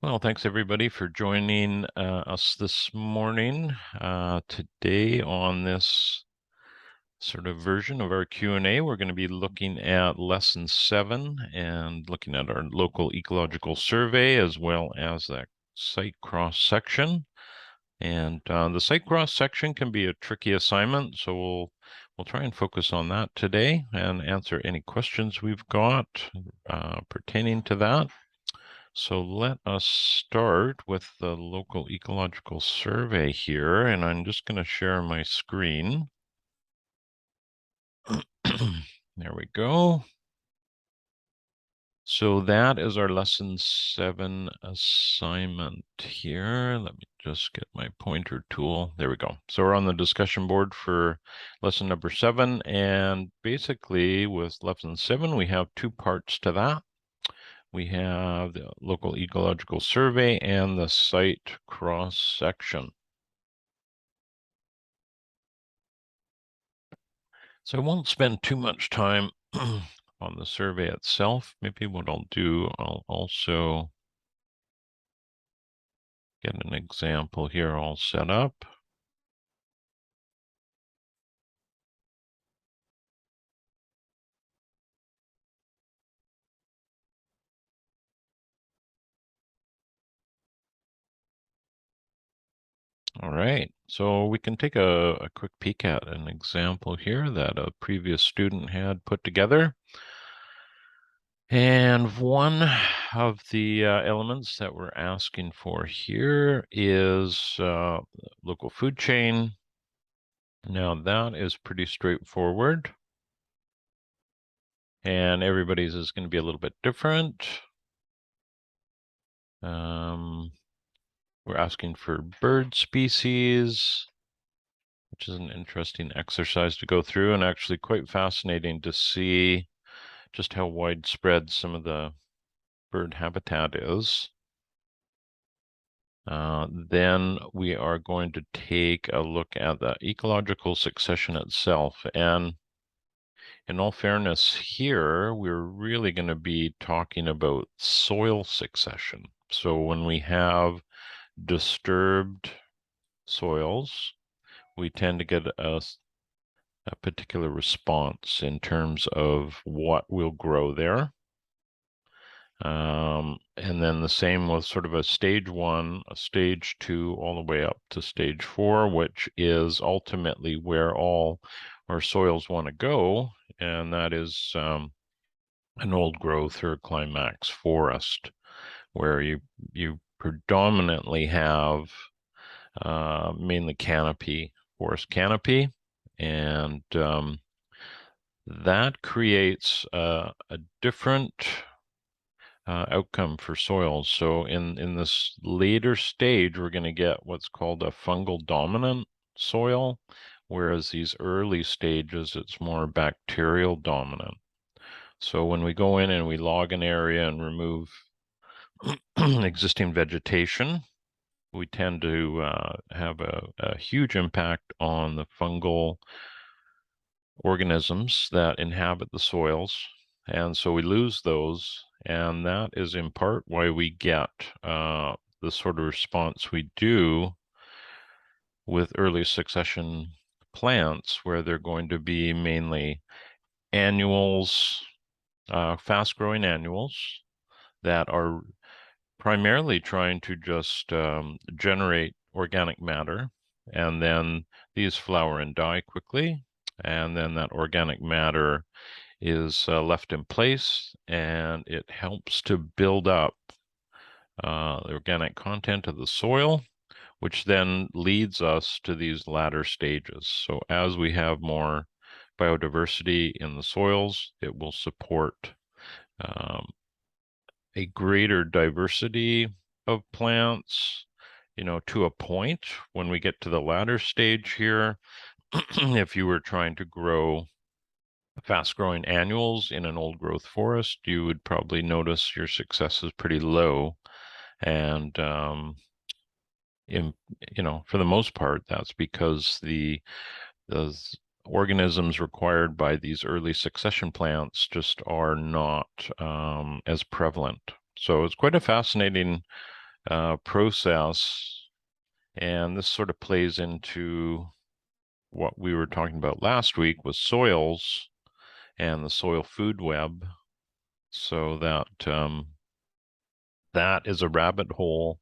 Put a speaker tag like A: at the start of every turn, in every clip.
A: Well, thanks everybody for joining us this morning. Today on this sort of version of our Q&A, we're going to be looking at Lesson 7 and looking at our local ecological survey as well as that site cross-section. And the site cross-section can be a tricky assignment, so we'll try and focus on that today and answer any questions we've got pertaining to that. So let us start with the local ecological survey here, and I'm just going to share my screen. There we go. So that is our lesson 7 assignment here. Let me just get my pointer tool. There we go. So we're on the discussion board for lesson number 7, and basically with lesson 7, we have two parts to that. We have the local ecological survey and the site cross-section. So I won't spend too much time on the survey itself. Maybe what I'll do, I'll also get an example here all set up. All right, so we can take a quick peek at an example here that a previous student had put together. And one of the elements that we're asking for here is local food chain. Now that is pretty straightforward. And everybody's is going to be a little bit different. We're asking for bird species, which is an interesting exercise to go through and actually quite fascinating to see just how widespread some of the bird habitat is. Then we are going to take a look at the ecological succession itself. And in all fairness here, we're really going to be talking about soil succession. So when we have disturbed soils, we tend to get a particular response in terms of what will grow there. And then the same with sort of a stage 1, a stage 2, all the way up to stage 4, which is ultimately where all our soils want to go, and that is an old growth or climax forest, where you predominantly have mainly canopy, forest canopy, and that creates a different outcome for soils. So in this later stage, we're going to get what's called a fungal dominant soil, whereas these early stages, it's more bacterial dominant. So when we go in and we log an area and remove existing vegetation, we tend to have a huge impact on the fungal organisms that inhabit the soils. And so we lose those. And that is in part why we get the sort of response we do with early succession plants, where they're going to be mainly annuals, fast-growing annuals that are primarily trying to just generate organic matter, and then these flower and die quickly, and then that organic matter is left in place, and it helps to build up the organic content of the soil, which then leads us to these latter stages. So as we have more biodiversity in the soils, it will support a greater diversity of plants, to a point. When we get to the latter stage here, if you were trying to grow fast-growing annuals in an old growth forest, you would probably notice your success is pretty low. And for the most part, that's because the organisms required by these early succession plants just are not as prevalent. So it's quite a fascinating process. And this sort of plays into what we were talking about last week with soils and the soil food web. So that that is a rabbit hole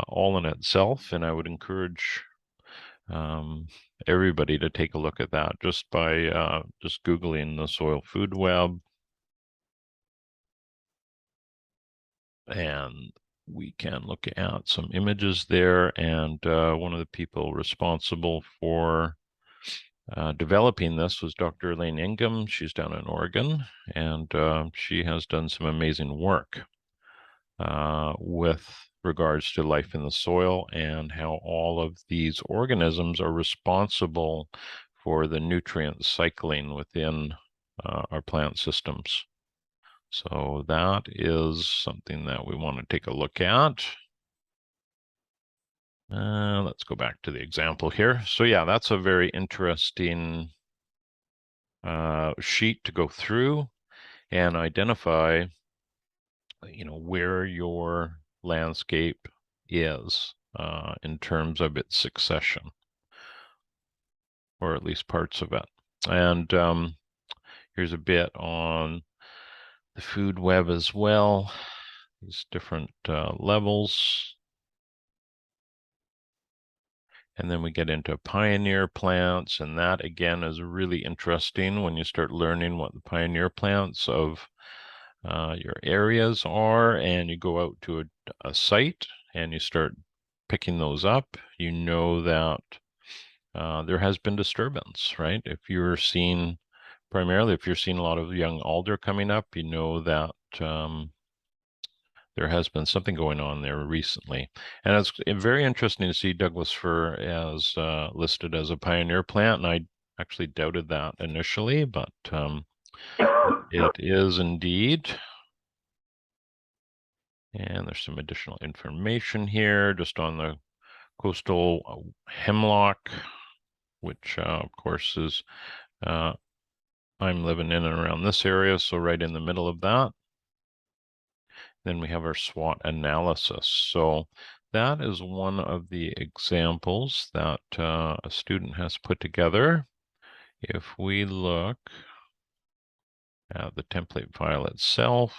A: all in itself, and I would encourage everybody to take a look at that just by just Googling the soil food web. And we can look at some images there, and one of the people responsible for developing this was Dr. Elaine Ingham. She's down in Oregon, and she has done some amazing work with regards to life in the soil and how all of these organisms are responsible for the nutrient cycling within our plant systems. So that is something that we want to take a look at. Let's go back to the example here. So yeah, that's a very interesting sheet to go through and identify, where your landscape is in terms of its succession, or at least parts of it. And here's a bit on the food web as well, these different levels. And then we get into pioneer plants, and that again is really interesting when you start learning what the pioneer plants of your areas are, and you go out to a site and you start picking those up. You know that there has been disturbance, right? If you're seeing, primarily if you're seeing a lot of young alder coming up, you know that there has been something going on there recently. And it's very interesting to see Douglas fir as listed as a pioneer plant, and I actually doubted that initially, but it is indeed. And there's some additional information here just on the coastal hemlock, which of course is, I'm living in and around this area, so right in the middle of that. Then we have our SWOT analysis. So that is one of the examples that a student has put together. If we look at the template file itself,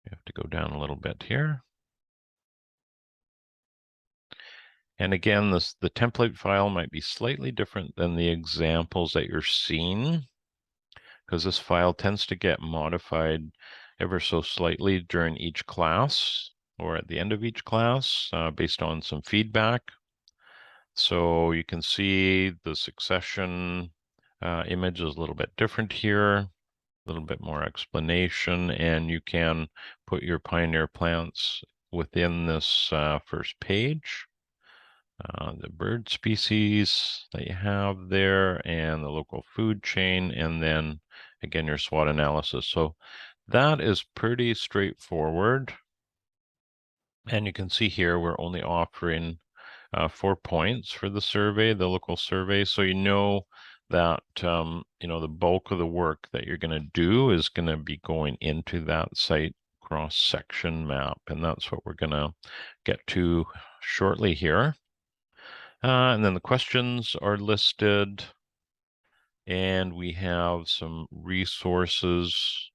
A: we have to go down a little bit here. And again, the template file might be slightly different than the examples that you're seeing, because this file tends to get modified ever so slightly during each class or at the end of each class based on some feedback. So you can see the succession image is a little bit different here, a little bit more explanation, and you can put your pioneer plants within this first page. The bird species that you have there and the local food chain, and then again your SWOT analysis. So that is pretty straightforward. And you can see here we're only offering 4 points for the survey, the local survey. So you know that the bulk of the work that you're going to do is going to be going into that site cross-section map, and that's what we're going to get to shortly here. And then the questions are listed, and we have some resources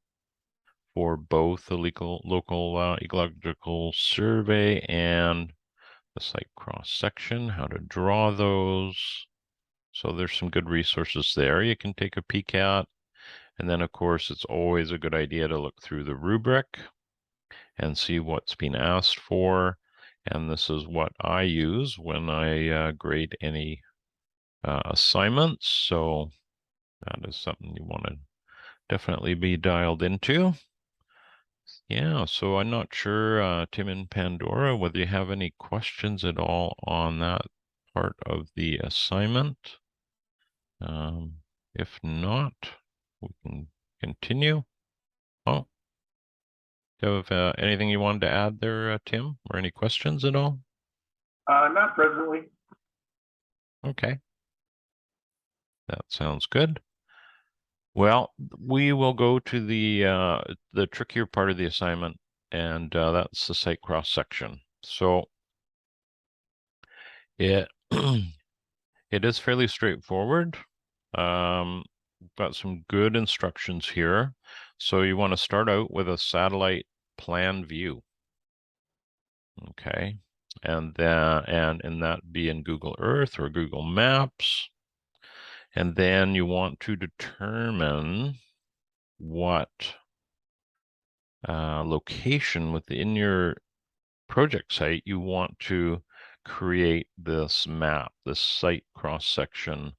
A: for both the local ecological survey and the site cross-section, how to draw those. So there's some good resources there you can take a peek at. And then, of course, it's always a good idea to look through the rubric and see what's being asked for. And this is what I use when I grade any assignments. So that is something you want to definitely be dialed into. Yeah, so I'm not sure, Tim and Pandora, whether you have any questions at all on that part of the assignment. If not, we can continue. Oh, do you have anything you wanted to add there, Tim, or any questions at all?
B: Not presently.
A: Okay. That sounds good. Well, we will go to the trickier part of the assignment and that's the site cross section. So it it is fairly straightforward. Got some good instructions here. So you want to start out with a satellite plan view. Okay. And that be in Google Earth or Google Maps. And then you want to determine what location within your project site you want to create this map, this site cross-section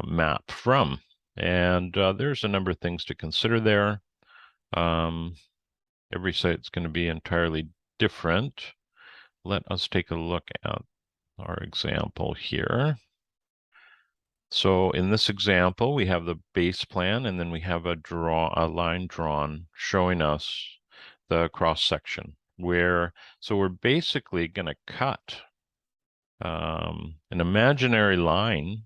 A: map from. And there's a number of things to consider there. Every site's going to be entirely different. Let us take a look at our example here. So in this example, we have the base plan, and then we have a line drawn showing us the cross section so we're basically going to cut an imaginary line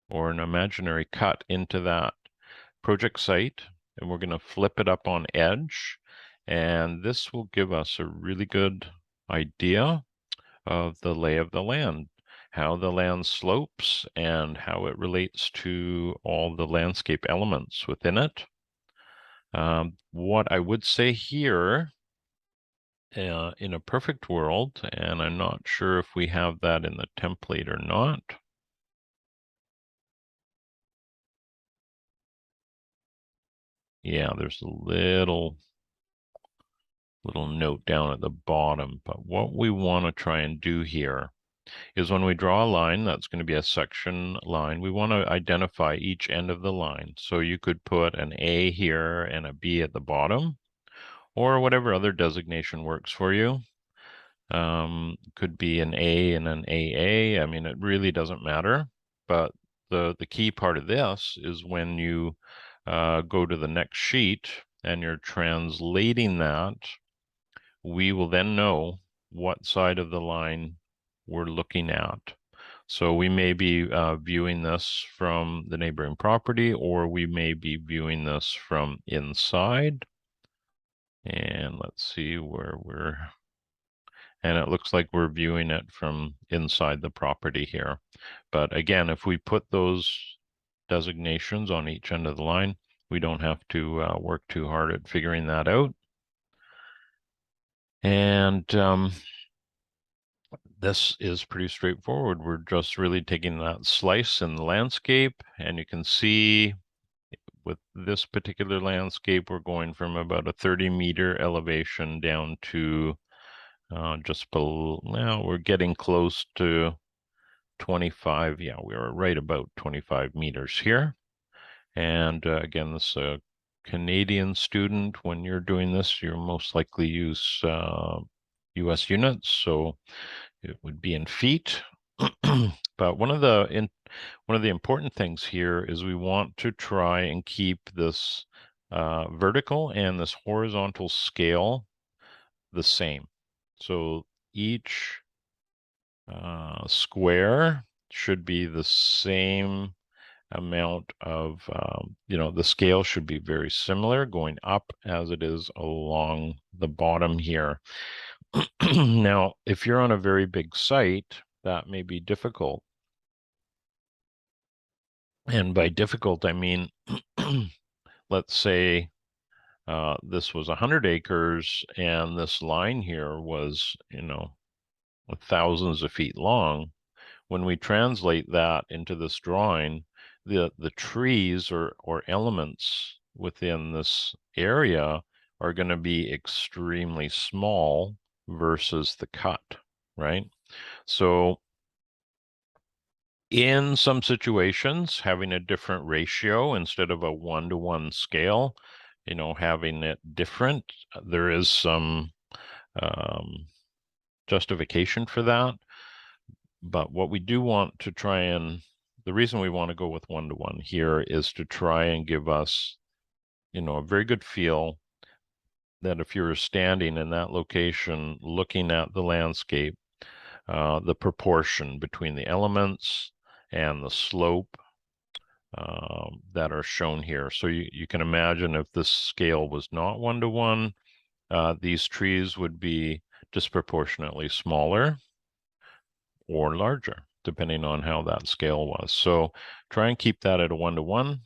A: or an imaginary cut into that project site, and we're going to flip it up on edge, and this will give us a really good idea of the lay of the land, how the land slopes and how it relates to all the landscape elements within it. What I would say here, in a perfect world, and I'm not sure if we have that in the template or not. Yeah, there's a little note down at the bottom, but what we want to try and do here is when we draw a line, that's going to be a section line, we want to identify each end of the line. So you could put an A here and a B at the bottom, or whatever other designation works for you. Could be an A and an AA. I mean, it really doesn't matter. But the key part of this is when you go to the next sheet and you're translating that, we will then know what side of the line we're looking at. So we may be viewing this from the neighboring property, or we may be viewing this from inside. And let's see where and it looks like we're viewing it from inside the property here. But again, if we put those designations on each end of the line, we don't have to work too hard at figuring that out. And this is pretty straightforward. We're just really taking that slice in the landscape, and you can see with this particular landscape, we're going from about a 30-meter elevation down to just below. Now we're getting close to 25. Yeah, we are right about 25 meters here. And again, this Canadian student, when you're doing this, you'll most likely use US units, so it would be in feet. But one of the important things here is we want to try and keep this vertical and this horizontal scale the same. So each square should be the same amount of, the scale should be very similar going up as it is along the bottom here. Now, if you're on a very big site, that may be difficult. And by difficult, I mean, let's say this was 100 acres and this line here was, thousands of feet long. When we translate that into this drawing, the trees or elements within this area are going to be extremely small versus the cut, right? So in some situations, having a different ratio instead of a 1-to-1 scale, having it different, there is some justification for that. But what we do want to try and, the reason we want to go with 1-to-1 here is to try and give us, a very good feel that if you're standing in that location, looking at the landscape, the proportion between the elements and the slope that are shown here. So you can imagine if this scale was not 1-to-1, these trees would be disproportionately smaller or larger, depending on how that scale was. So try and keep that at a 1-to-1.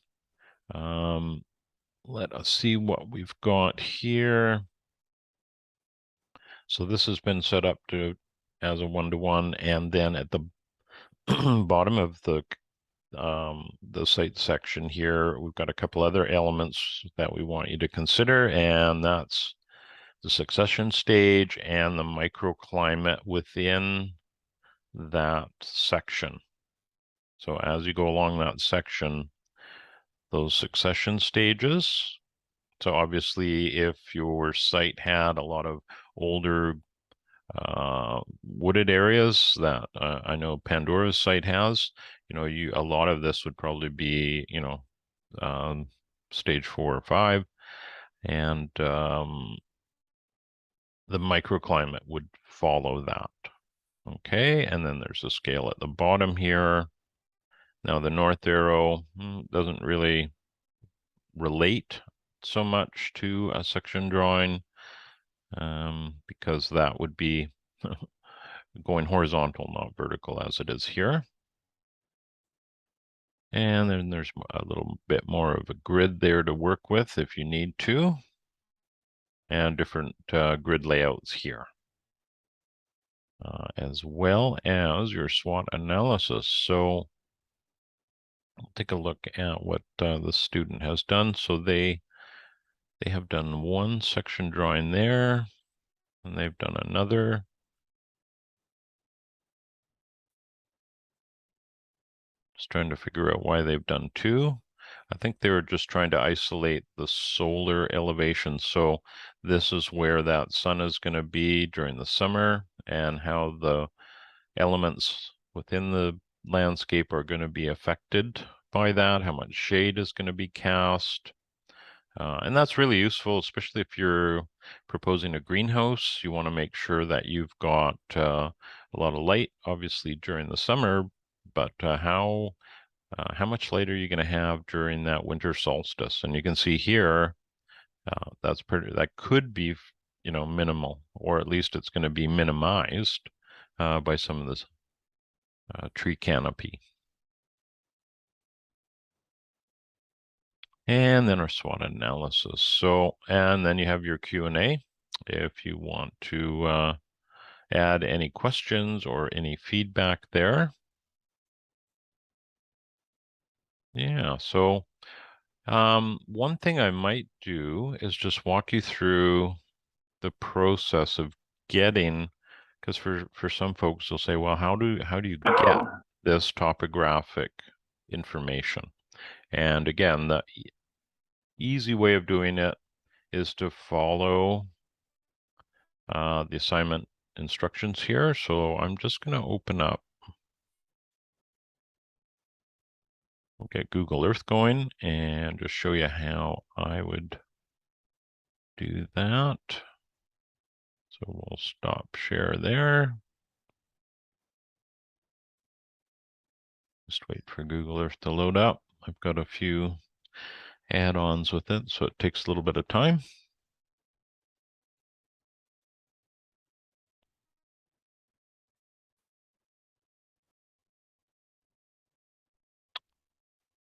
A: Let us see what we've got here. So this has been set up to as a 1-to-1, and then at the bottom of the site section here, we've got a couple other elements that we want you to consider, and that's the succession stage and the microclimate within that section. So as you go along that section, those succession stages. So obviously, if your site had a lot of older wooded areas that I know Pandora's site has, a lot of this would probably be, stage 4 or 5, and the microclimate would follow that. Okay, and then there's a scale at the bottom here. Now the north arrow doesn't really relate so much to a section drawing because that would be going horizontal, not vertical as it is here. And then there's a little bit more of a grid there to work with if you need to, and different grid layouts here, as well as your SWOT analysis. So I'll take a look at what the student has done. So they have done one section drawing there, and they've done another. Just trying to figure out why they've done two. I think they were just trying to isolate the solar elevation. So this is where that sun is going to be during the summer and how the elements within the landscape are going to be affected by that, how much shade is going to be cast. And that's really useful, especially if you're proposing a greenhouse. You want to make sure that you've got a lot of light, obviously, during the summer, but how much light are you going to have during that winter solstice? And you can see here, that could be, minimal, or at least it's going to be minimized by some of this tree canopy. And then our SWOT analysis. So, and then you have your Q&A if you want to add any questions or any feedback there. Yeah, so one thing I might do is just walk you through the process of getting, because for some folks they'll say, well, how do you get this topographic information? And again, the easy way of doing it is to follow the assignment instructions here. So I'm just going to open up, we'll get Google Earth going and just show you how I would do that. So we'll stop share there. Just wait for Google Earth to load up. I've got a few add-ons with it, so it takes a little bit of time.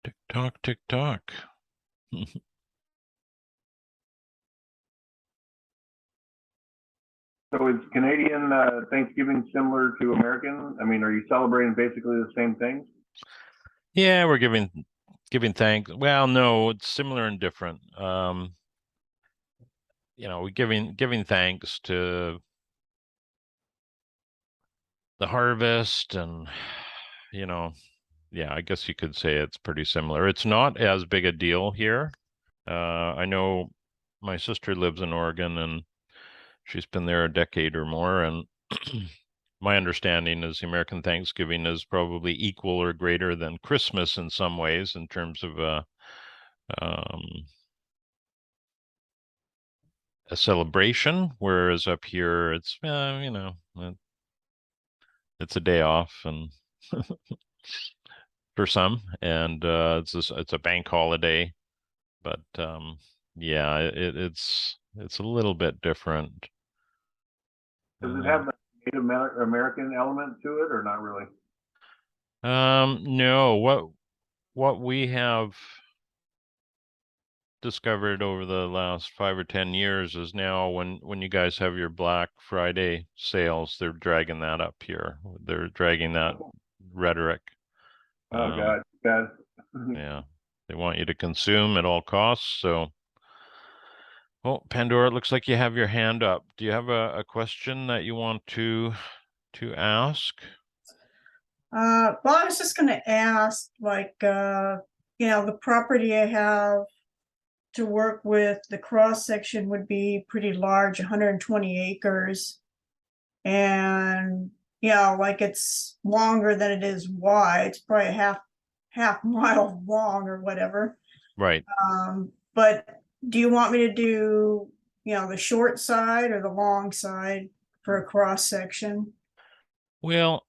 A: Tick tock, tick tock.
B: So is Canadian Thanksgiving similar to American? I mean, are you celebrating basically the same things?
A: Yeah, we're giving thanks. Well, no, it's similar and different. We're giving thanks to the harvest, and yeah, I guess you could say it's pretty similar. It's not as big a deal here. I know my sister lives in Oregon, and she's been there a decade or more, and my understanding is the American Thanksgiving is probably equal or greater than Christmas in some ways in terms of um, a celebration, whereas up here it's it's a day off, and for some, and it's a bank holiday, but Yeah, it's a little bit different.
B: Does it
A: Uh,
B: have the Native American element to it, or not really?
A: no, what we have discovered over the last 5 or 10 years is now when you guys have your Black Friday sales, they're dragging that up here. They're dragging that rhetoric.
B: Oh
A: Um,
B: God, God.
A: yeah, they want you to consume at all costs. So, oh, Pandora, it looks like you have your hand up. Do you have a question that you want to ask?
C: Well, I was just going to ask, like, the property I have to work with, the cross section would be pretty large, 120 acres. And, like it's longer than it is wide. It's probably a half mile long or whatever.
A: Right.
C: But do you want me to do, the short side or the long side for a cross section?
A: Well,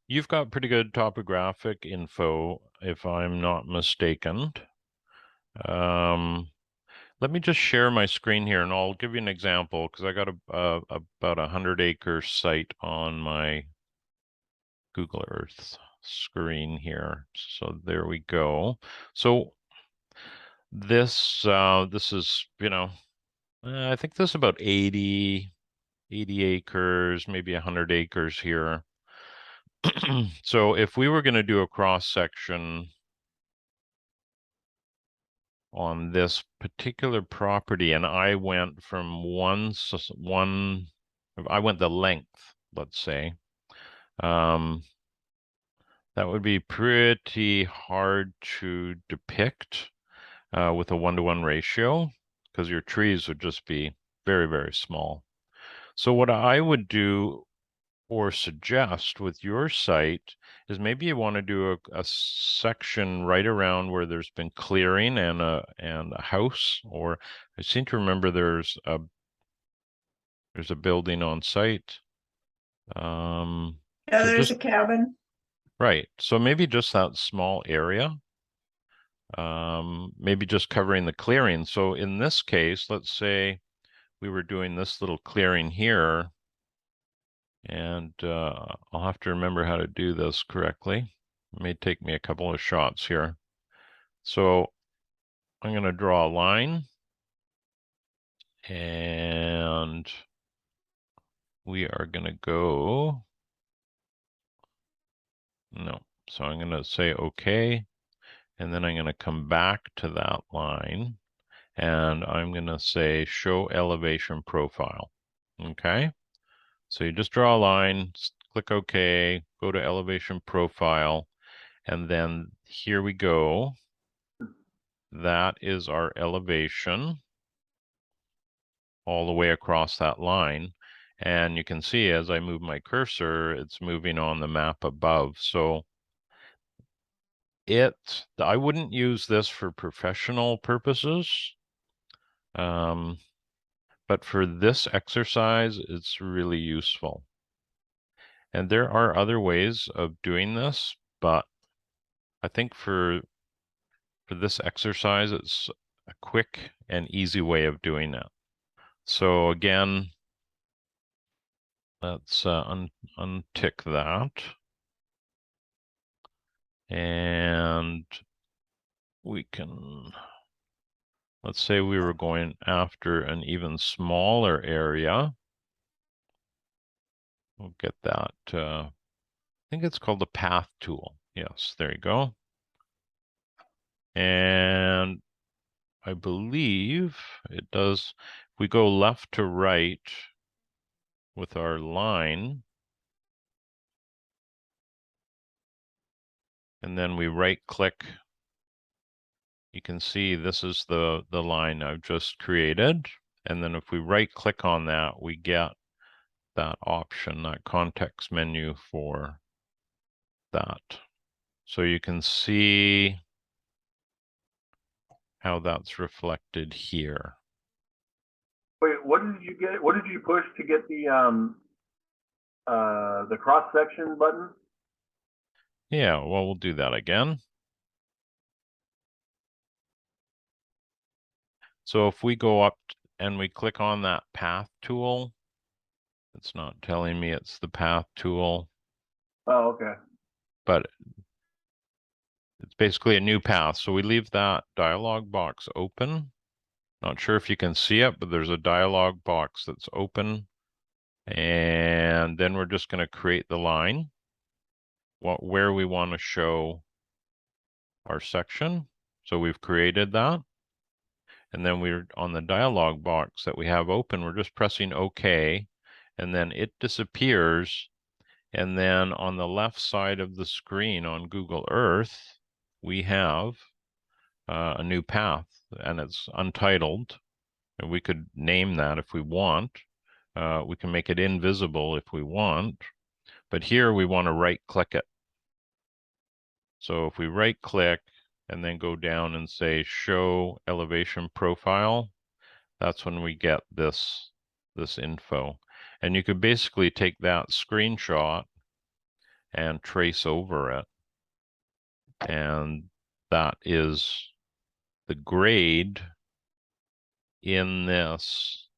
A: you've got pretty good topographic info, if I'm not mistaken. Um, Let me just share my screen here and I'll give you an example because I got about 100-acre site on my Google Earth screen here. So there we go. So this is, I think this is about 80 acres, maybe 100 acres here. So if we were going to do a cross section on this particular property and I went from I went the length, let's say, um, that would be pretty hard to depict with a 1-to-1 ratio because your trees would just be very, very small. So what I would do or suggest with your site is maybe you want to do a section right around where there's been clearing and a house, or I seem to remember there's a building on site.
C: Yeah,
A: So
C: there's
A: just
C: a cabin.
A: right. So maybe just that small area. Maybe just covering the clearing. So in this case, let's say we were doing this little clearing here, and I'll have to remember how to do this correctly. It may take me a couple of shots here. So I'm going to draw a line, and we are going to go, no. So I'm going to say okay, and then I'm going to come back to that line, and I'm going to say show elevation profile. Okay. So you just draw a line, click OK, go to elevation profile, and then here we go. That is our elevation all the way across that line. And you can see as I move my cursor, it's moving on the map above. So I wouldn't use this for professional purposes. But for this exercise, it's really useful. And there are other ways of doing this, but I think for this exercise, it's a quick and easy way of doing it. So again, let's untick that. And we can, let's say we were going after an even smaller area. We'll get that, I think it's called the path tool. Yes, there you go. And I believe it does, if we go left to right with our line, and then we right click, you can see this is the line I've just created. And then if we right click on that, we get that option, that context menu for that. So you can see how that's reflected here.
B: Wait, what did you get? What did you push to get the cross section button?
A: Yeah, well, we'll do that again. So if we go up and we click on that path tool, it's not telling me it's the path tool,
B: Oh, okay.
A: but it's basically a new path. So we leave that dialog box open. Not sure if you can see it, but there's a dialog box that's open. And then we're just going to create the line where we want to show our section. So we've created that. And then we're on the dialog box that we have open, we're just pressing OK, and then it disappears. And then on the left side of the screen on Google Earth, we have a new path, and it's untitled. And we could name that if we want. We can make it invisible if we want. But here we want to right-click it. So if we right-click and then go down and say Show Elevation Profile, that's when we get this info. And you could basically take that screenshot and trace over it. And that is the grade in this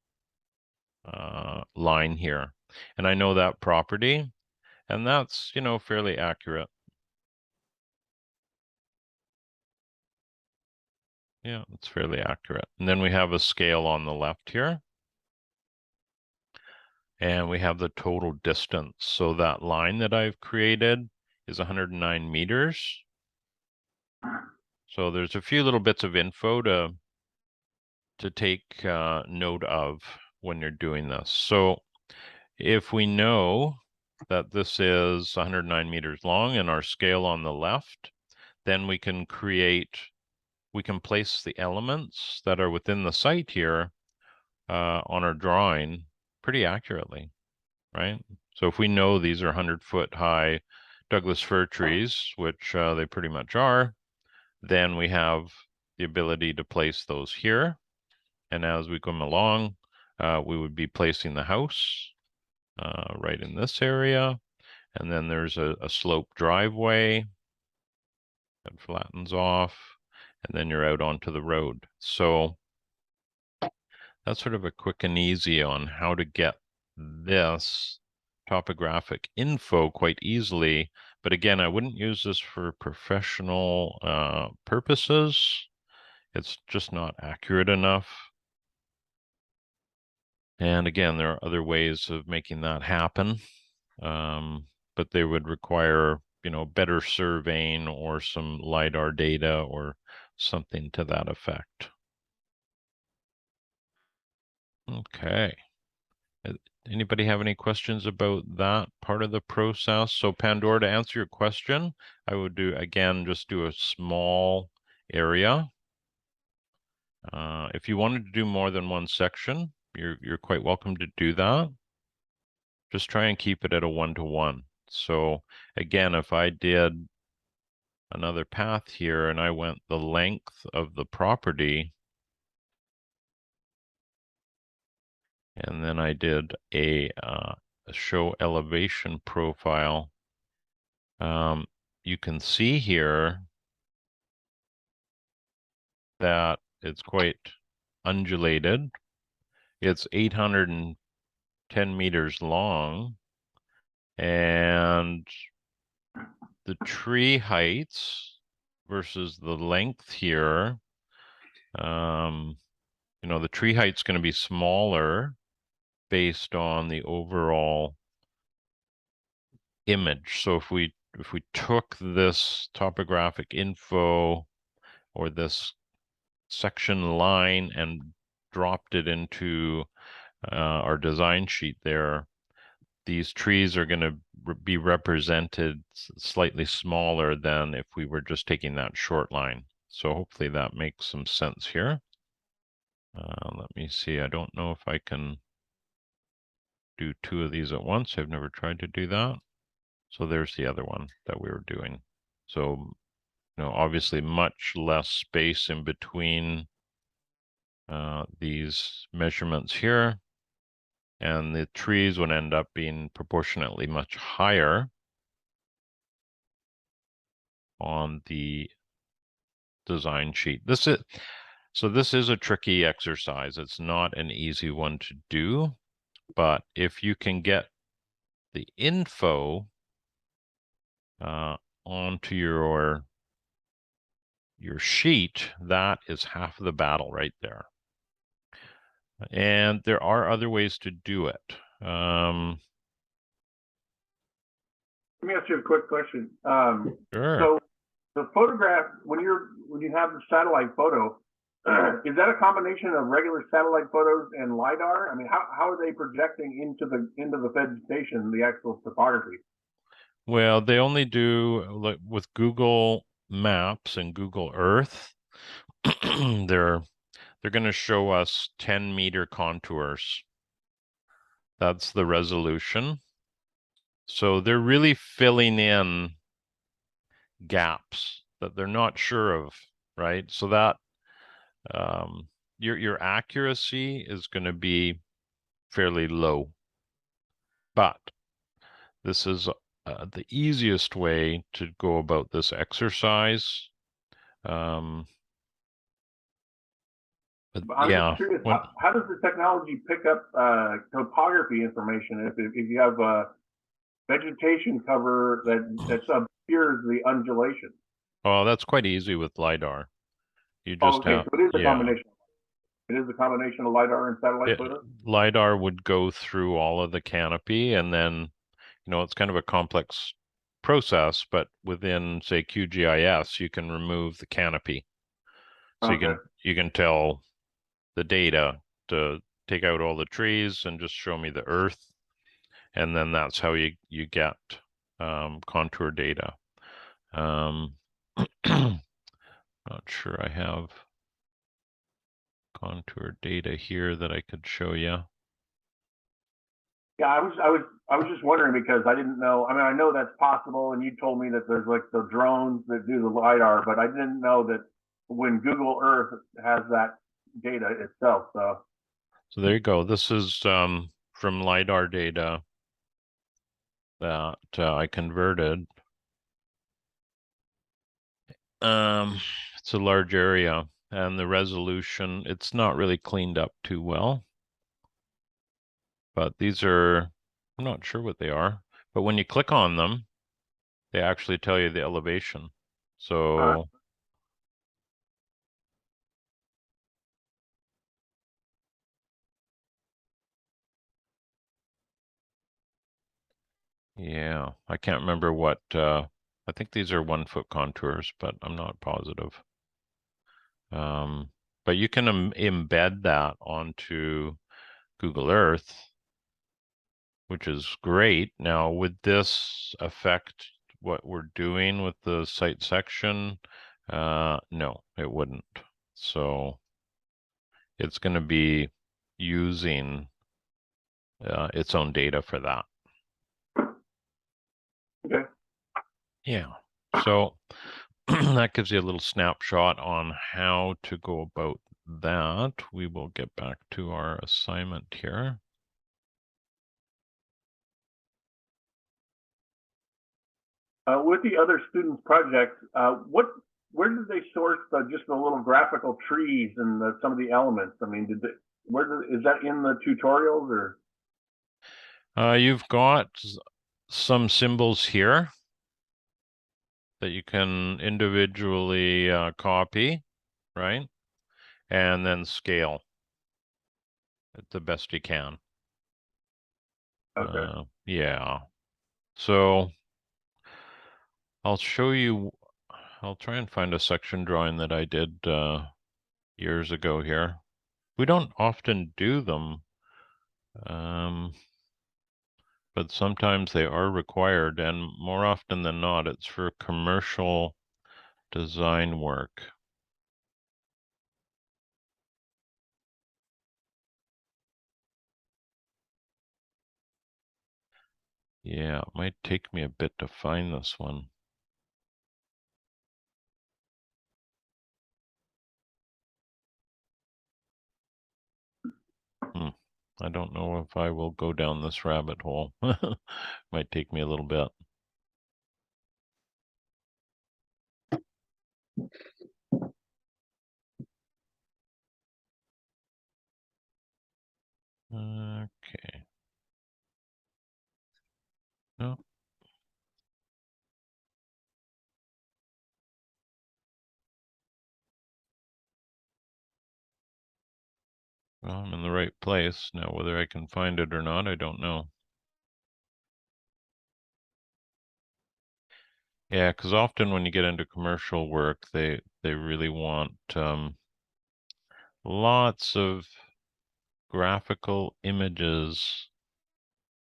A: line here. And I know that property, and that's, you know, fairly accurate. Yeah, it's fairly accurate. And then we have a scale on the left here. And we have the total distance. So that line that I've created is 109 meters. So there's a few little bits of info to take note of when you're doing this. So if we know that this is 109 meters long and our scale on the left, then we can place the elements that are within the site here on our drawing pretty accurately, right? So if we know these are 100-foot high Douglas fir trees, which they pretty much are, then we have the ability to place those here. And as we come along, we would be placing the house right in this area. And then there's a sloped driveway that flattens off, and then you're out onto the road. So that's sort of a quick and easy on how to get this topographic info quite easily. But again, I wouldn't use this for professional purposes. It's just not accurate enough. And again, there are other ways of making that happen, but they would require, you know, better surveying or some LiDAR data or something to that effect. Okay. Anybody have any questions about that part of the process? So Pandora, to answer your question, I would just do a small area. If you wanted to do more than one section, you're quite welcome to do that. Just try and keep it at a 1-to-1. So again, if I did another path here and I went the length of the property, and then I did a show elevation profile, you can see here that it's quite undulated. It's 810 meters long, and the tree heights versus the length here, you know, the tree height's going to be smaller based on the overall image. So if we took this topographic info or this section line and dropped it into our design sheet there, these trees are going to be represented slightly smaller than if we were just taking that short line. So hopefully that makes some sense here. Let me see. I don't know if I can do two of these at once. I've never tried to do that. So there's the other one that we were doing. So, you know, obviously much less space in between these measurements here. And the trees would end up being proportionately much higher on the design sheet. So this is a tricky exercise. It's not an easy one to do, but if you can get the info onto your sheet, that is half the battle right there. And there are other ways to do it.
B: Let me ask you a quick question.
A: Sure.
B: So the photograph, when you have the satellite photo, is that a combination of regular satellite photos and LiDAR? I mean, how are they projecting into the vegetation, the actual topography?
A: Well, they only do, like with Google Maps and Google Earth, they're going to show us 10-meter contours. That's the resolution. So they're really filling in gaps that they're not sure of, right? So that your accuracy is going to be fairly low. But this is the easiest way to go about this exercise. But
B: I'm
A: yeah,
B: just curious, how does the technology pick up topography information if you have vegetation cover that obscures the undulation?
A: oh, that's quite easy with LiDAR. You
B: Oh,
A: just
B: okay,
A: have,
B: so it is a
A: yeah,
B: combination. It is a combination of LiDAR and satellite photos?
A: LiDAR would go through all of the canopy, and then, it's kind of a complex process, but within, say, QGIS, you can remove the canopy. So
B: Okay.
A: you can tell the data to take out all the trees and just show me the earth, and then that's how you get contour data. Not sure I have contour data here that I could show you.
B: Yeah, I was just wondering because I didn't know. I mean, I know that's possible, and you told me that there's like the drones that do the LiDAR, but I didn't know that when Google Earth has that data itself.
A: So there you go. This is from LiDAR data that I converted. It's a large area, and the resolution, it's not really cleaned up too well. But these are, I'm not sure what they are, but when you click on them, they actually tell you the elevation. So yeah, I can't remember what, I think these are 1-foot contours, but I'm not positive. But you can embed that onto Google Earth, which is great. Now, would this affect what we're doing with the site section? No, it wouldn't. So it's going to be using its own data for that.
B: Okay.
A: Yeah. So that gives you a little snapshot on how to go about that. We will get back to our assignment here.
B: With the other students' projects, where did they source just the little graphical trees and some of the elements? I mean, is that in the tutorials or?
A: You've got some symbols here that you can individually copy, right? And then scale the best you can.
B: Okay.
A: Yeah. So I'll show you, I'll try and find a section drawing that I did years ago here. We don't often do them, but sometimes they are required, and more often than not, it's for commercial design work. Yeah, it might take me a bit to find this one. I don't know if I will go down this rabbit hole. Might take me a little bit. Okay. No. Well, I'm in the right place. Now, whether I can find it or not, I don't know. Yeah, because often when you get into commercial work, they really want lots of graphical images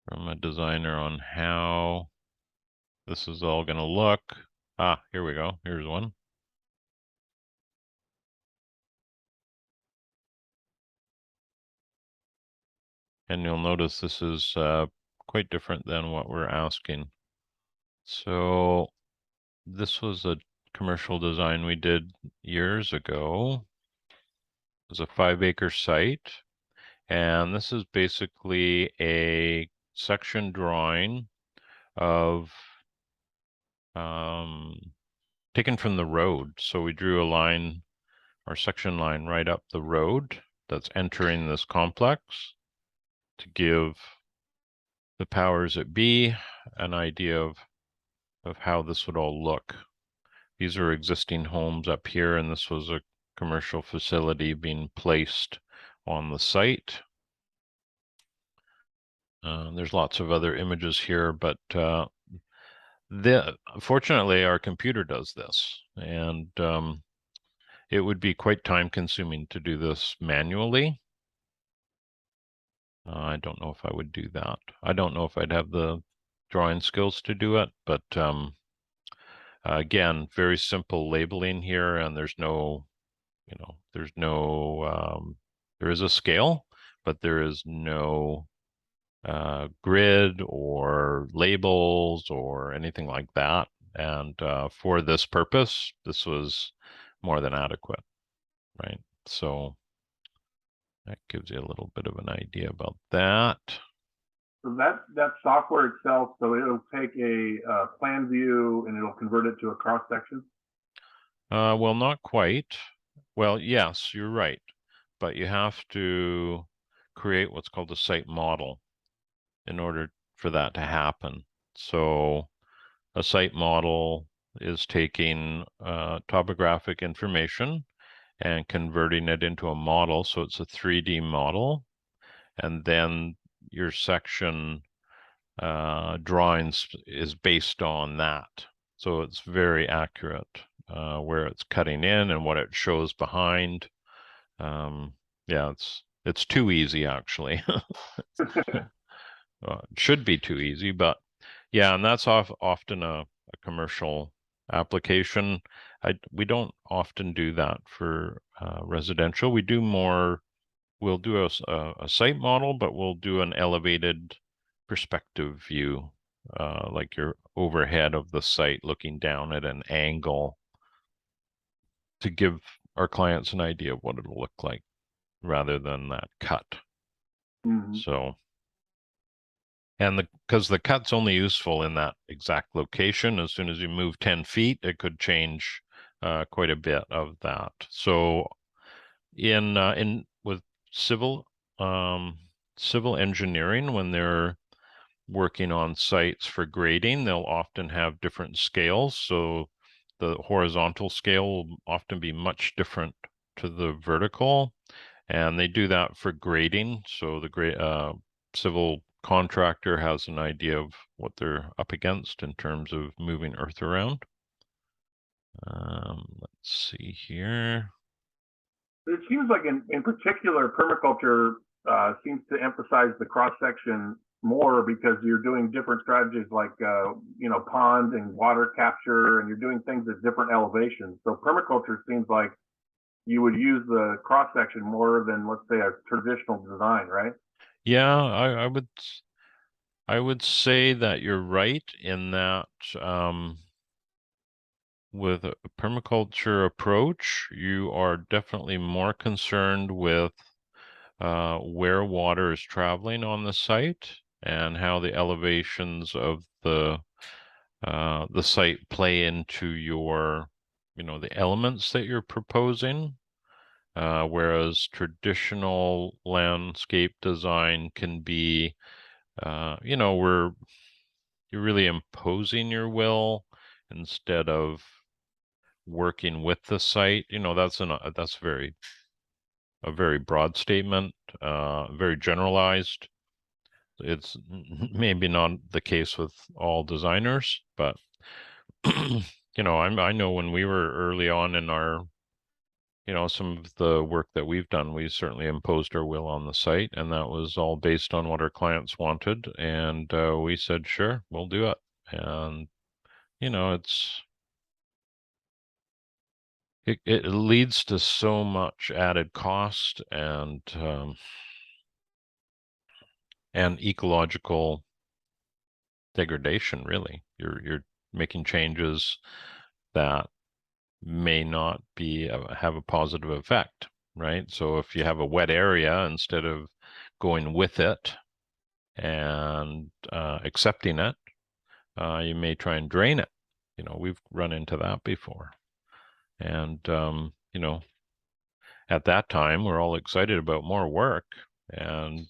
A: from a designer on how this is all going to look. Ah, here we go. Here's one. And you'll notice this is quite different than what we're asking. So this was a commercial design we did years ago. It was a 5-acre site. And this is basically a section drawing of taken from the road. So we drew a line or section line right up the road that's entering this complex to give the powers that be an idea of how this would all look. These are existing homes up here, and this was a commercial facility being placed on the site. There's lots of other images here, but fortunately, our computer does this, and it would be quite time consuming to do this manually. I don't know if I would do that. I don't know if I'd have the drawing skills to do it, but again, very simple labeling here, and there's no, there's no, there is a scale, but there is no grid or labels or anything like that. And for this purpose, this was more than adequate, right? So that gives you a little bit of an idea about that.
B: So that software itself, so it'll take a plan view and it'll convert it to a cross section.
A: Well, not quite. Well, yes, you're right, but you have to create what's called a site model in order for that to happen. So a site model is taking topographic information and converting it into a model. So it's a 3D model. And then your section drawings is based on that. So it's very accurate where it's cutting in and what it shows behind. Yeah, it's too easy actually. It should be too easy, but yeah, and that's often a commercial application. We don't often do that for residential. We do more, we'll do a site model, but we'll do an elevated perspective view, like you're overhead of the site looking down at an angle to give our clients an idea of what it'll look like rather than that cut.
B: Mm-hmm.
A: So, and because the cut's only useful in that exact location, as soon as you move 10 feet, it could change quite a bit of that. So in with civil engineering, when they're working on sites for grading, they'll often have different scales. So the horizontal scale will often be much different to the vertical, and they do that for grading. So the civil contractor has an idea of what they're up against in terms of moving earth around. Let's see here.
B: It seems like in particular, permaculture seems to emphasize the cross section more because you're doing different strategies like pond and water capture, and you're doing things at different elevations. So permaculture seems like you would use the cross section more than, let's say, a traditional design, right?
A: Yeah, I would say that you're right in that with a permaculture approach, you are definitely more concerned with where water is traveling on the site and how the elevations of the site play into your, the elements that you're proposing. whereas traditional landscape design can be, you know, where you're really imposing your will instead of working with the site. You know, that's a very broad statement, very generalized. It's maybe not the case with all designers, but you know, I know when we were early on in our, you know, some of the work that we've done, we certainly imposed our will on the site, and that was all based on what our clients wanted. And we said, sure, we'll do it. And, you know, it leads to so much added cost and ecological degradation, really. You're making changes that may not be have a positive effect, right? So if you have a wet area, instead of going with it and accepting it, you may try and drain it. You know, we've run into that before. And you know, at that time, we're all excited about more work and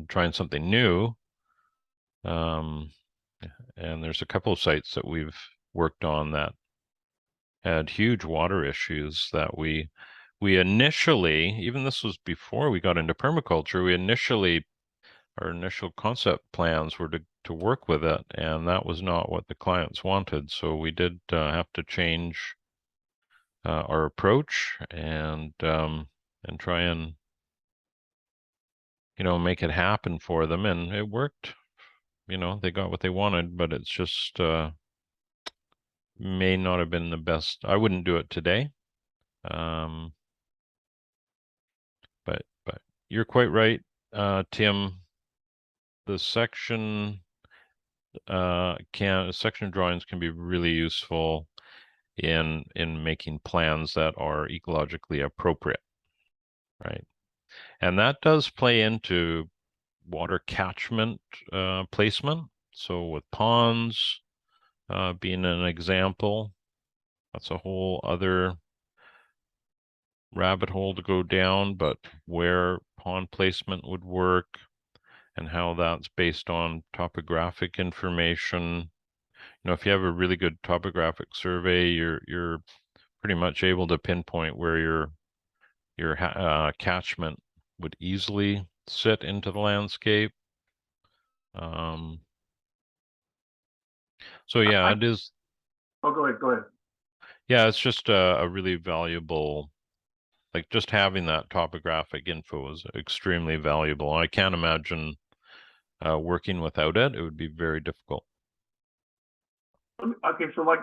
A: trying something new. And there's a couple of sites that we've worked on that had huge water issues that we initially, even this was before we got into permaculture, our initial concept plans were to work with it, and that was not what the clients wanted. So we did have to change our approach and try and, you know, make it happen for them, and it worked. You know, they got what they wanted, but it's just may not have been the best. I wouldn't do it today. But you're quite right, Tim. The section section drawings can be really useful in making plans that are ecologically appropriate, right? And that does play into water catchment placement. So with ponds being an example, that's a whole other rabbit hole to go down, but where pond placement would work and how that's based on topographic information. You know, if you have a really good topographic survey, you're pretty much able to pinpoint where your catchment would easily sit into the landscape. So yeah, it is.
B: Oh, go ahead.
A: Yeah, it's just a really valuable, like just having that topographic info is extremely valuable. I can't imagine working without it. It would be very difficult.
B: Okay, so like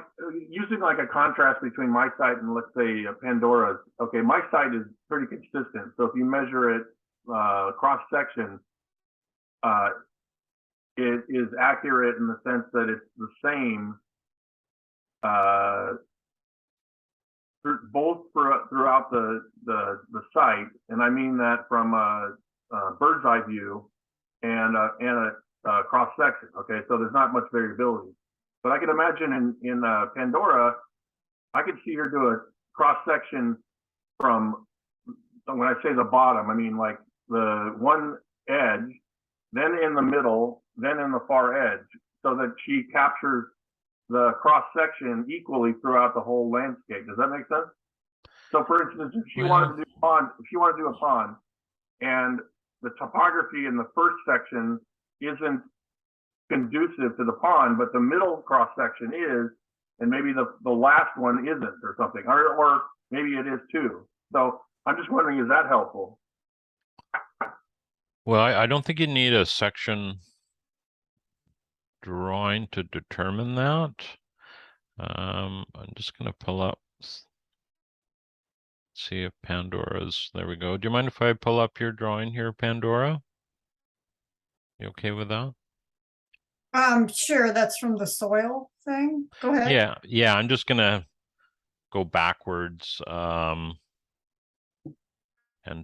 B: using like a contrast between my site and let's say Pandora's. Okay, my site is pretty consistent. So if you measure it cross section, it is accurate in the sense that it's the same both throughout the site, and I mean that from a bird's eye view and a cross section. Okay, so there's not much variability. But I can imagine in Pandora, I could see her do a cross section from, when I say the bottom, I mean like the one edge, then in the middle, then in the far edge, so that she captures the cross section equally throughout the whole landscape. Does that make sense? So for instance, if she wanted to do a pond, and the topography in the first section isn't conducive to the pond, but the middle cross section is, and maybe the last one isn't, or something, or maybe it is too. So I'm just wondering, is that helpful?
A: Well, I don't think you need a section drawing to determine that. I'm just going to pull up, see if Pandora's, there we go. Do you mind if I pull up your drawing here, Pandora? You okay with that?
C: Sure, that's from the soil thing. Go ahead.
A: Yeah, I'm just gonna go backwards and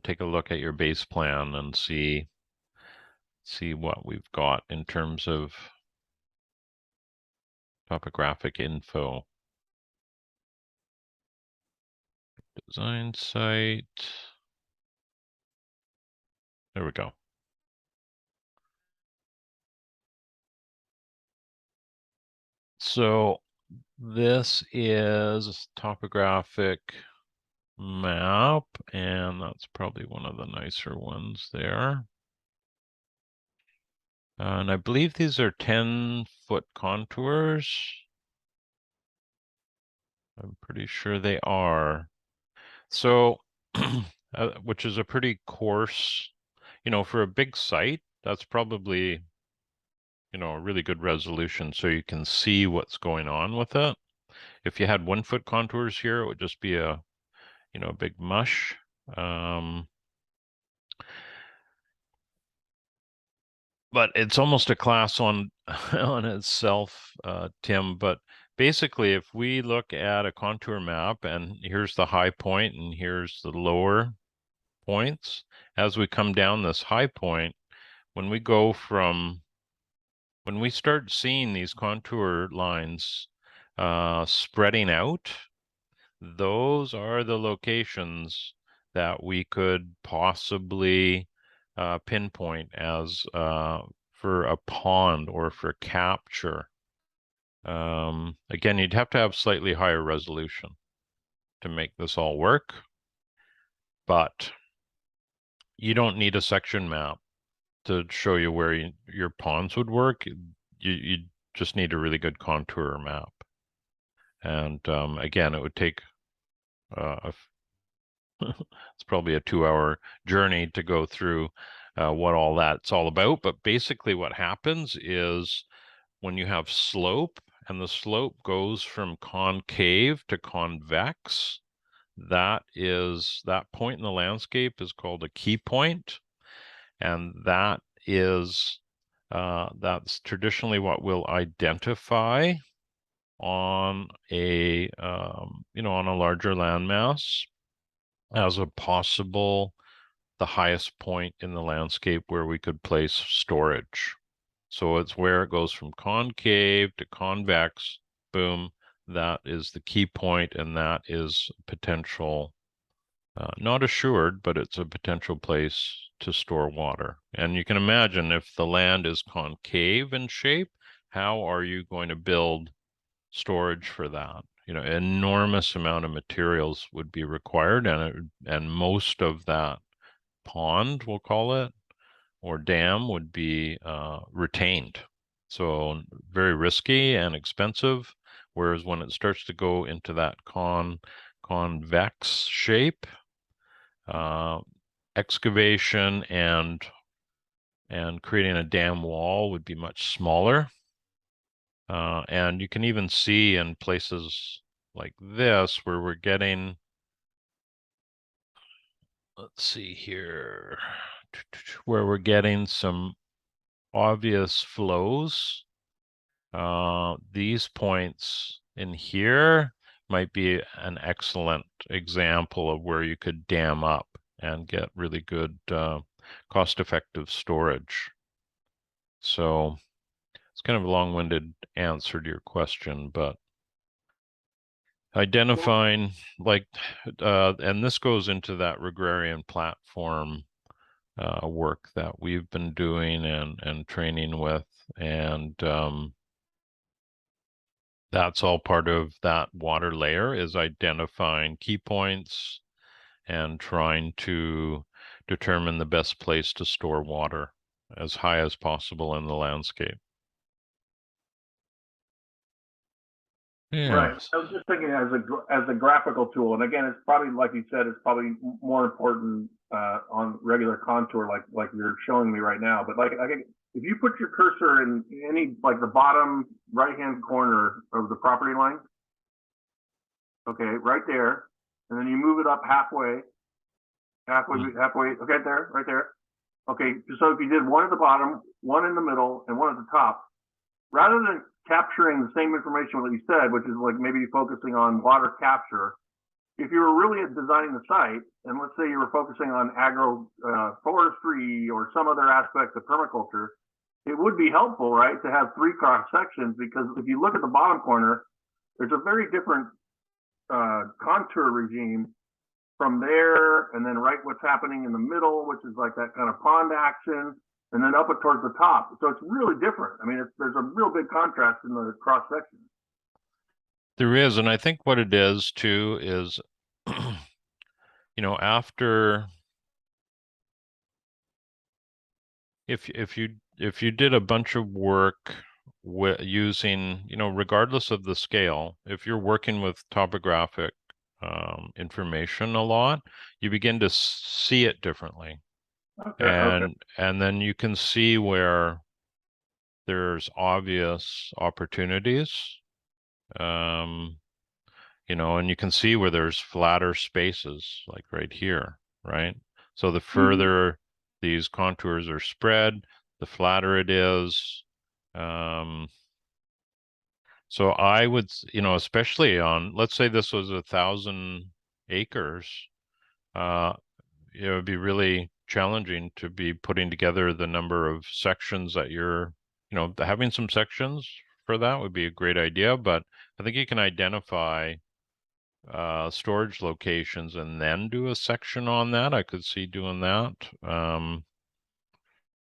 A: take a look at your base plan and see what we've got in terms of topographic info. Design site. There we go. So this is topographic map, and that's probably one of the nicer ones there. And I believe these are 10-foot contours. I'm pretty sure they are. So, which is a pretty coarse, for a big site, that's probably, a really good resolution so you can see what's going on with it. If you had 1-foot contours here, it would just be a big mush. But it's almost a class on on itself, Tim. But basically, if we look at a contour map, and here's the high point and here's the lower points, as we come down this high point, when we start seeing these contour lines spreading out, those are the locations that we could possibly pinpoint as for a pond or for capture. Again, you'd have to have slightly higher resolution to make this all work, but you don't need a section map to show you where your ponds would work. You just need a really good contour map. And again, it would take it's probably a 2-hour journey to go through what all that's all about. But basically what happens is when you have slope and the slope goes from concave to convex, that point in the landscape is called a key point. And that's traditionally what we'll identify on a on a larger landmass as a possible the highest point in the landscape where we could place storage. So it's where it goes from concave to convex, boom, that is the key point, and that is potential, not assured, but it's a potential place to store water. And you can imagine if the land is concave in shape, how are you going to build storage for that? Enormous amount of materials would be required, and most of that pond, we'll call it, or dam would be retained. So very risky and expensive. Whereas when it starts to go into that convex shape, excavation and creating a dam wall would be much smaller. And you can even see in places like this where we're getting, let's see here, where we're getting some obvious flows. These points in here might be an excellent example of where you could dam up and get really good cost-effective storage. So it's kind of a long-winded answer to your question, but identifying and this goes into that Regrarian platform work that we've been doing and training with, and that's all part of that water layer, is identifying key points and trying to determine the best place to store water as high as possible in the landscape. Yeah.
B: Right. I was just thinking as a graphical tool, and again, it's probably, like you said, it's probably more important on regular contour, like you're showing me right now. But like, if you put your cursor in any, like the bottom right-hand corner of the property line, okay, right there, and then you move it up halfway, okay, there, right there. Okay, so if you did one at the bottom, one in the middle, and one at the top, rather than capturing the same information that you said, which is like maybe focusing on water capture, if you were really designing the site, and let's say you were focusing on forestry or some other aspect of permaculture, it would be helpful, right, to have 3 cross sections, because if you look at the bottom corner, there's a very different contour regime from there, and then right what's happening in the middle, which is like that kind of pond action, and then up it towards the top. So it's really different. I mean, there's a real big contrast in the cross section.
A: There is, and I think what it is too is, after if you did a bunch of work using, regardless of the scale, if you're working with topographic information a lot, you begin to see it differently.
B: Okay, okay.
A: And then you can see where there's obvious opportunities. And you can see where there's flatter spaces, like right here, right? So the further these contours are spread, the flatter it is. So I would, especially on, let's say this was 1,000 acres, it would be really challenging to be putting together the number of sections that you're, having some sections for that would be a great idea, but I think you can identify storage locations and then do a section on that. I could see doing that.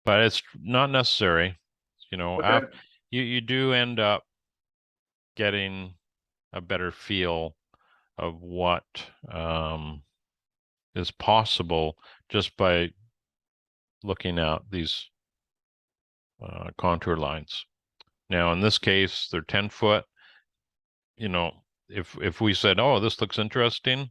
A: But it's not necessary.
B: Okay.
A: You do end up getting a better feel of what is possible just by looking at these contour lines. Now, in this case, they're 10 foot. If we said, oh, this looks interesting,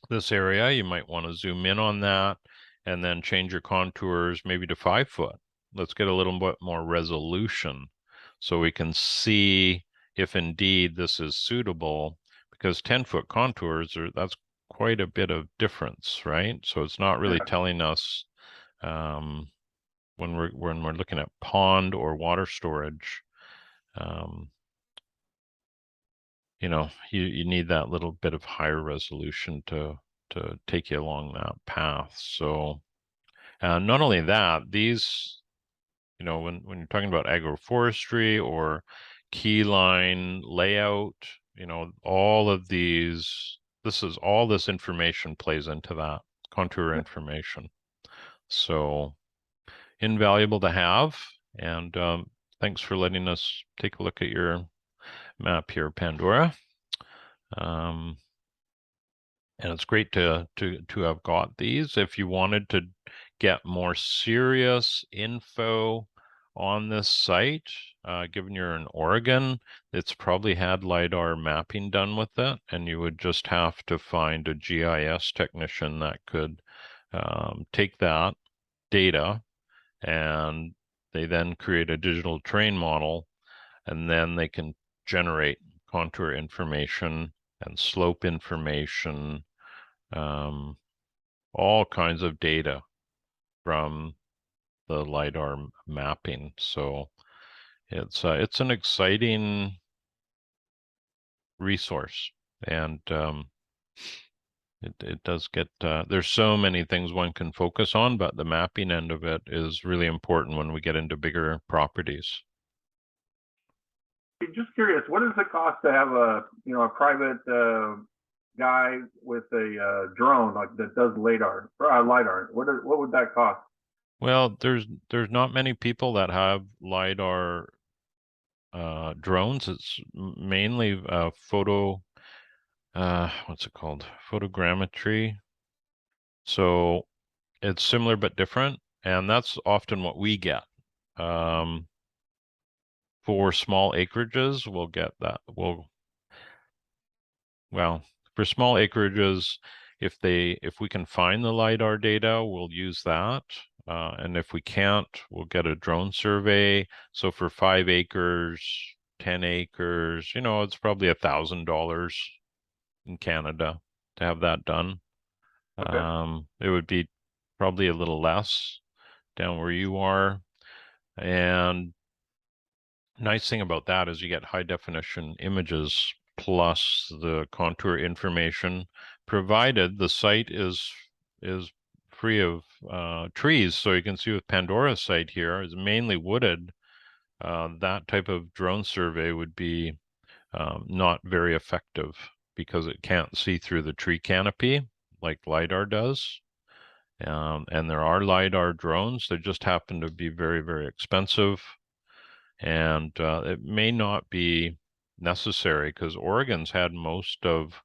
A: this area, you might want to zoom in on that and then change your contours maybe to 5 foot. Let's get a little bit more resolution so we can see if indeed this is suitable, because 10-foot contours that's quite a bit of difference, right? So it's not really telling us when we're looking at pond or water storage. You need that little bit of higher resolution to take you along that path. So not only that, these, when you're talking about agroforestry or key line layout, all of these, all this information plays into that contour information. So invaluable to have. And thanks for letting us take a look at your map here, Pandora. And it's great to have got these. If you wanted to get more serious info on this site, given you're in Oregon, it's probably had LiDAR mapping done with it, and you would just have to find a GIS technician that could take that data, and they then create a digital terrain model, and then they can generate contour information and slope information, all kinds of data from the LiDAR mapping. So it's an exciting resource, and it does get there's so many things one can focus on, but the mapping end of it is really important when we get into bigger properties.
B: Just curious, what does it cost to have a private guy with a drone like that does LiDAR? What would that cost?
A: Well, there's not many people that have LiDAR drones. It's mainly photo, what's it called? Photogrammetry. So it's similar but different, and that's often what we get. For small acreages, we'll get that. Well, for small acreages, if we can find the LiDAR data, we'll use that. And if we can't, we'll get a drone survey. So for 5 acres, 10 acres, it's probably $1,000 in Canada to have that done.
B: Okay.
A: It would be probably a little less down where you are. And nice thing about that is you get high definition images plus the contour information, provided the site is free of trees. So you can see with Pandora's site here is mainly wooded. That type of drone survey would be not very effective because it can't see through the tree canopy like LiDAR does. And there are LiDAR drones. They just happen to be very, very expensive. And it may not be necessary because Oregon's had most of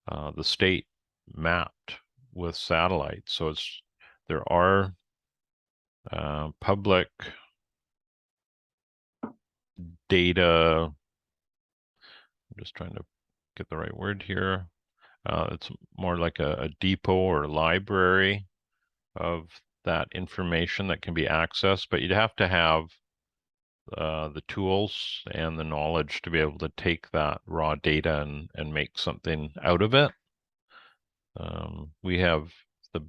A: the state mapped with satellites. So there are public data. I'm just trying to get the right word here. It's more like a depot or a library of that information that can be accessed, but you'd have to have the tools and the knowledge to be able to take that raw data and make something out of it. We have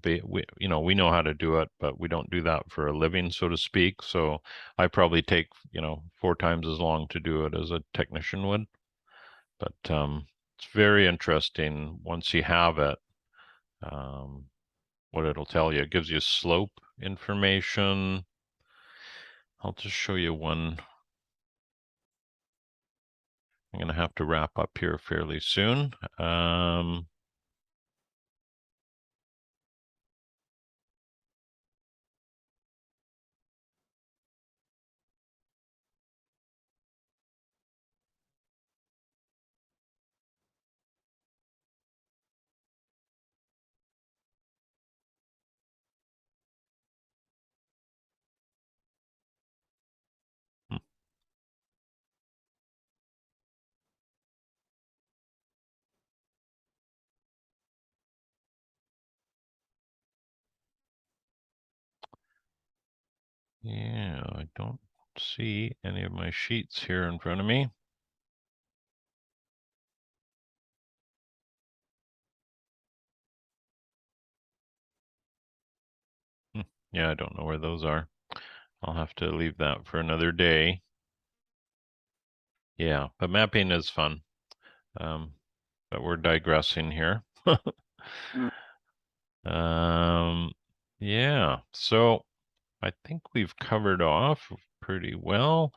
A: we know how to do it, but we don't do that for a living, so to speak. So I probably take 4 times as long to do it as a technician would. But it's very interesting once you have it. What it'll tell you, it gives you slope information. I'll just show you one. I'm going to have to wrap up here fairly soon. Yeah, I don't see any of my sheets here in front of me. Yeah, I don't know where those are. I'll have to leave that for another day. Yeah, but mapping is fun. But we're digressing here. Yeah, so I think we've covered off pretty well.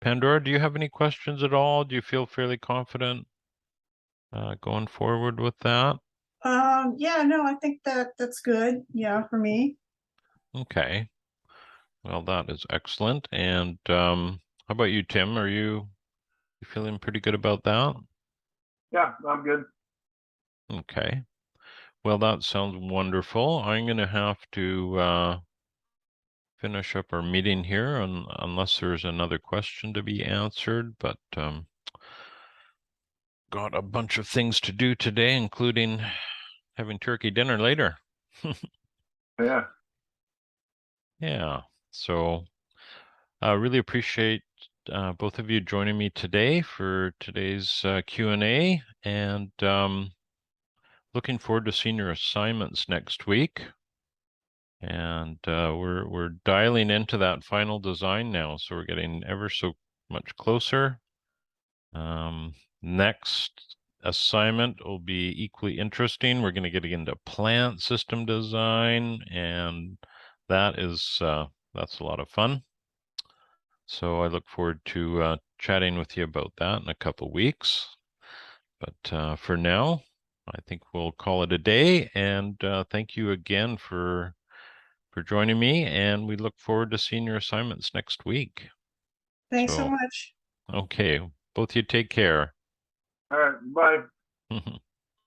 A: Pandora, do you have any questions at all? Do you feel fairly confident going forward with that?
C: Yeah, no, I think that's good. Yeah, for me.
A: Okay. Well, that is excellent. And how about you, Tim? Are you feeling pretty good about that?
B: Yeah, I'm good.
A: Okay. Well, that sounds wonderful. I'm going to have to finish up our meeting here unless there's another question to be answered, but got a bunch of things to do today, including having turkey dinner later.
B: Yeah.
A: Yeah. So I really appreciate both of you joining me today for today's Q&A, and looking forward to seeing your assignments next week. And we're dialing into that final design now, so we're getting ever so much closer. Next assignment will be equally interesting. We're going to get into plant system design, and that's a lot of fun. So I look forward to chatting with you about that in a couple weeks. But for now, I think we'll call it a day. And thank you again for joining me. And we look forward to seeing your assignments next week.
C: Thanks so
A: So,
C: much.
A: okay, both of you take care.
B: All right. Bye.